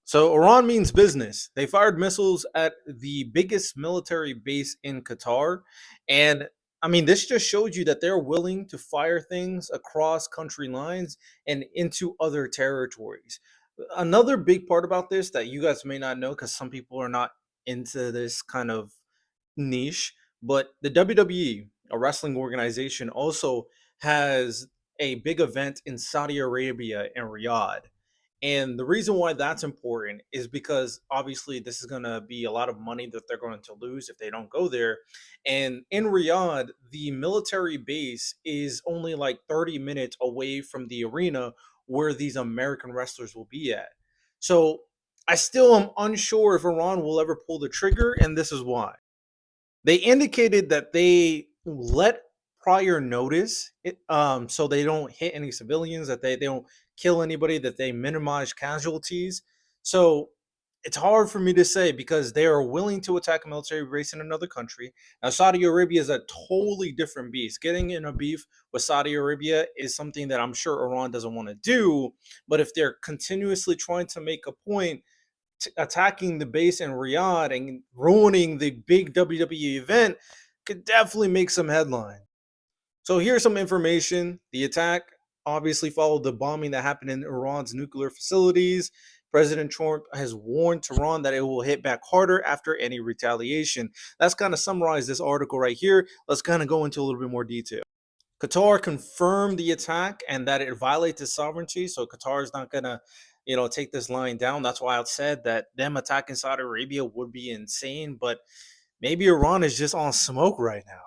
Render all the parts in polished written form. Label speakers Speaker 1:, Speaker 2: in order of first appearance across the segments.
Speaker 1: So Iran means business. They fired missiles at the biggest military base in Qatar. And I mean, this just showed you that they're willing to fire things across country lines and into other territories. Another big part about this that you guys may not know, because some people are not into this kind of niche, but the WWE, a wrestling organization, also has a big event in Saudi Arabia and Riyadh. And the reason why that's important is because obviously this is going to be a lot of money that they're going to lose if they don't go there. And in Riyadh, the military base is only like 30 minutes away from the arena where these American wrestlers will be at. So I still am unsure if Iran will ever pull the trigger, and this is why. They indicated that they let prior notice so they don't hit any civilians, that they don't kill anybody, that they minimize casualties. So it's hard for me to say because they are willing to attack a military base in another country. Now, Saudi Arabia is a totally different beast. Getting in a beef with Saudi Arabia is something that I'm sure Iran doesn't want to do. But if they're continuously trying to make a point attacking the base in Riyadh and ruining the big WWE event could definitely make some headline. So here's some information. The attack obviously followed the bombing that happened in Iran's nuclear facilities. President Trump has warned Tehran that it will hit back harder after any retaliation. That's kind of summarized this article right here. Let's kind of go into a little bit more detail. Qatar confirmed the attack and that it violates its sovereignty. So Qatar is not gonna, take this line down. That's why I said that them attacking Saudi Arabia would be insane. But maybe Iran is just on smoke right now.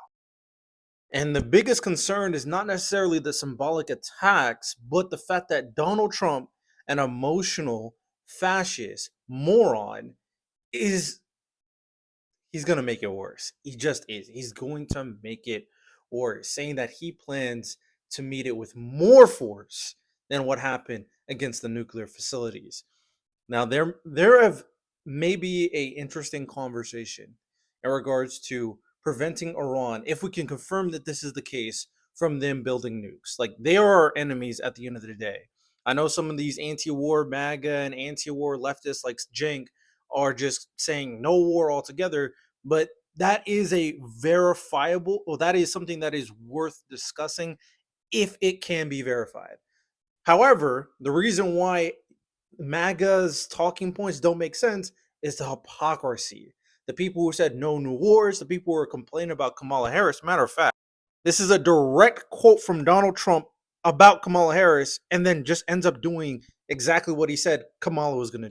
Speaker 1: And the biggest concern is not necessarily the symbolic attacks, but the fact that Donald Trump, an emotional fascist moron, is he's going to make it worse. He just is. He's going to make it worse, saying that he plans to meet it with more force than what happened against the nuclear facilities. Now, there have maybe a interesting conversation in regards to preventing Iran, if we can confirm that this is the case, from them building nukes. Like, they are our enemies at the end of the day. I know some of these anti-war MAGA and anti-war leftists like Cenk are just saying no war altogether, but that is a verifiable, or that is something that is worth discussing if it can be verified. However, the reason why MAGA's talking points don't make sense is the hypocrisy. The people who said no new wars, the people who are complaining about Kamala Harris. Matter of fact, this is a direct quote from Donald Trump about Kamala Harris, and then just ends up doing exactly what he said Kamala was going to do.